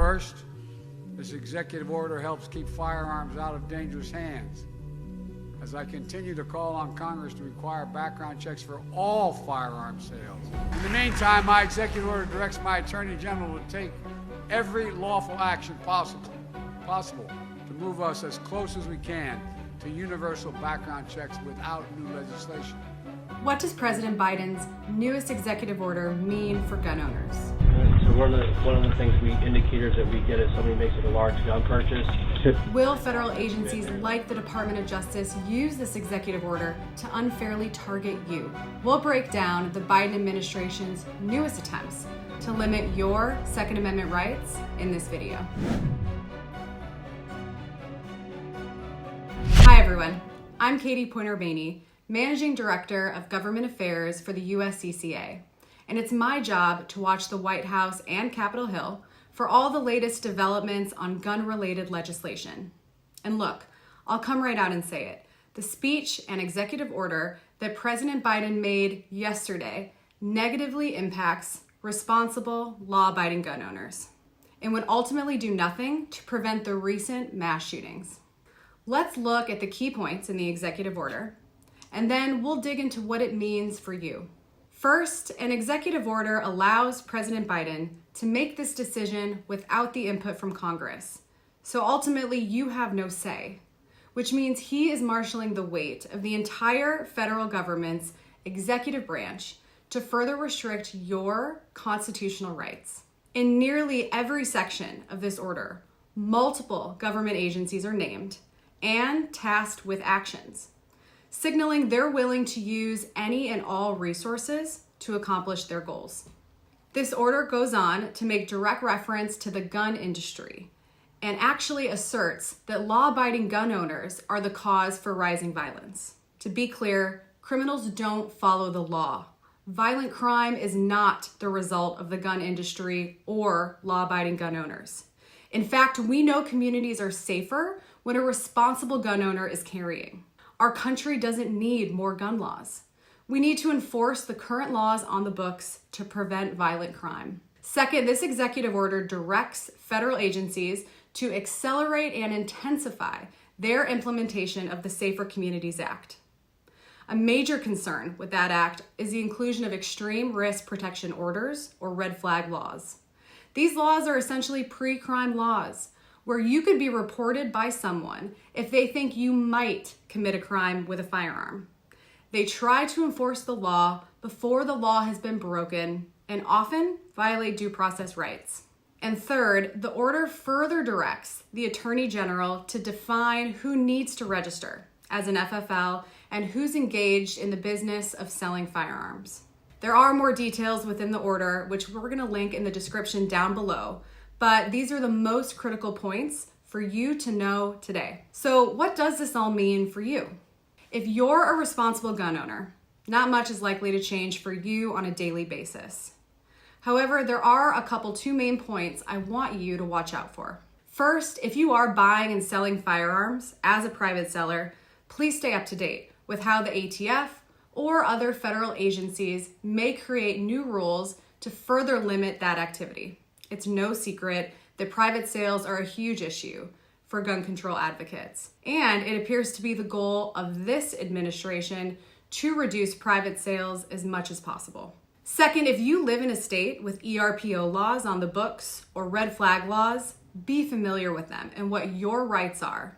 First, this executive order helps keep firearms out of dangerous hands, as I continue to call on Congress to require background checks for all firearm sales. In the meantime, my executive order directs my Attorney General to take every lawful action possible to move us as close as we can to universal background checks without new legislation. What does President Biden's newest executive order mean for gun owners? So one of the things indicators that we get is somebody makes a large gun purchase. Will federal agencies like the Department of Justice use this executive order to unfairly target you? We'll break down the Biden administration's newest attempts to limit your Second Amendment rights in this video. Hi everyone, I'm Katie Pointer-Bainey, Managing Director of Government Affairs for the USCCA, and it's my job to watch the White House and Capitol Hill for all the latest developments on gun-related legislation. And look, I'll come right out and say it. The speech and executive order that President Biden made yesterday negatively impacts responsible, law-abiding gun owners and would ultimately do nothing to prevent the recent mass shootings. Let's look at the key points in the executive order, and then we'll dig into what it means for you. First, an executive order allows President Biden to make this decision without the input from Congress. So ultimately, you have no say, which means he is marshaling the weight of the entire federal government's executive branch to further restrict your constitutional rights. In nearly every section of this order, multiple government agencies are named and tasked with actions, signaling they're willing to use any and all resources to accomplish their goals. This order goes on to make direct reference to the gun industry and actually asserts that law-abiding gun owners are the cause for rising violence. To be clear, criminals don't follow the law. Violent crime is not the result of the gun industry or law-abiding gun owners. In fact, we know communities are safer when a responsible gun owner is carrying. Our country doesn't need more gun laws. We need to enforce the current laws on the books to prevent violent crime. Second, this executive order directs federal agencies to accelerate and intensify their implementation of the Safer Communities Act. A major concern with that act is the inclusion of extreme risk protection orders or red flag laws. These laws are essentially pre-crime laws where you could be reported by someone if they think you might commit a crime with a firearm. They try to enforce the law before the law has been broken and often violate due process rights. And third, the order further directs the Attorney General to define who needs to register as an FFL and who's engaged in the business of selling firearms. There are more details within the order, which we're going to link in the description down below, but these are the most critical points for you to know today. So what does this all mean for you? If you're a responsible gun owner, not much is likely to change for you on a daily basis. However, there are two main points I want you to watch out for. First, if you are buying and selling firearms as a private seller, please stay up to date with how the ATF or other federal agencies may create new rules to further limit that activity. It's no secret that private sales are a huge issue for gun control advocates, and it appears to be the goal of this administration to reduce private sales as much as possible. Second, if you live in a state with ERPO laws on the books or red flag laws, be familiar with them and what your rights are.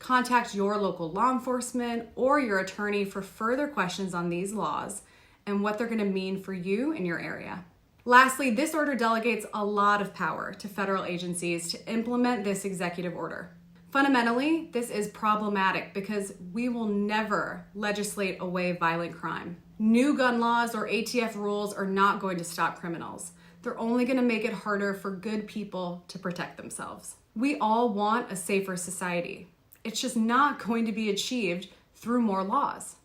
Contact your local law enforcement or your attorney for further questions on these laws and what they're going to mean for you in your area. Lastly, this order delegates a lot of power to federal agencies to implement this executive order. Fundamentally, this is problematic because we will never legislate away violent crime. New gun laws or ATF rules are not going to stop criminals. They're only going to make it harder for good people to protect themselves. We all want a safer society. It's just not going to be achieved through more laws.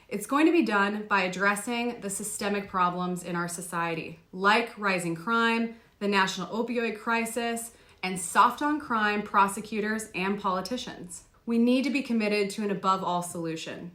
It's going to be done by addressing the systemic problems in our society, like rising crime, the national opioid crisis, and soft on crime prosecutors and politicians. We need to be committed to an above all solution.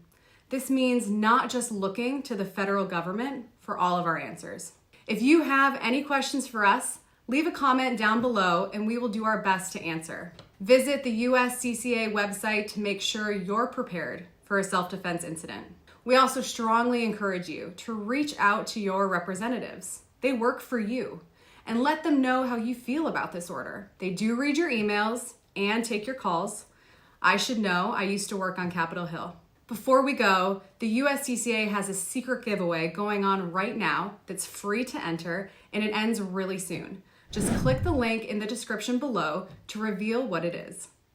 This means not just looking to the federal government for all of our answers. If you have any questions for us, Leave a comment down below and we will do our best to answer. Visit the USCCA website to make sure you're prepared for a self-defense incident. We also strongly encourage you to reach out to your representatives. They work for you, and let them know how you feel about this order. They do read your emails and take your calls. I should know, I used to work on Capitol Hill. Before we go, the USCCA has a secret giveaway going on right now that's free to enter, and it ends really soon. Just click the link in the description below to reveal what it is.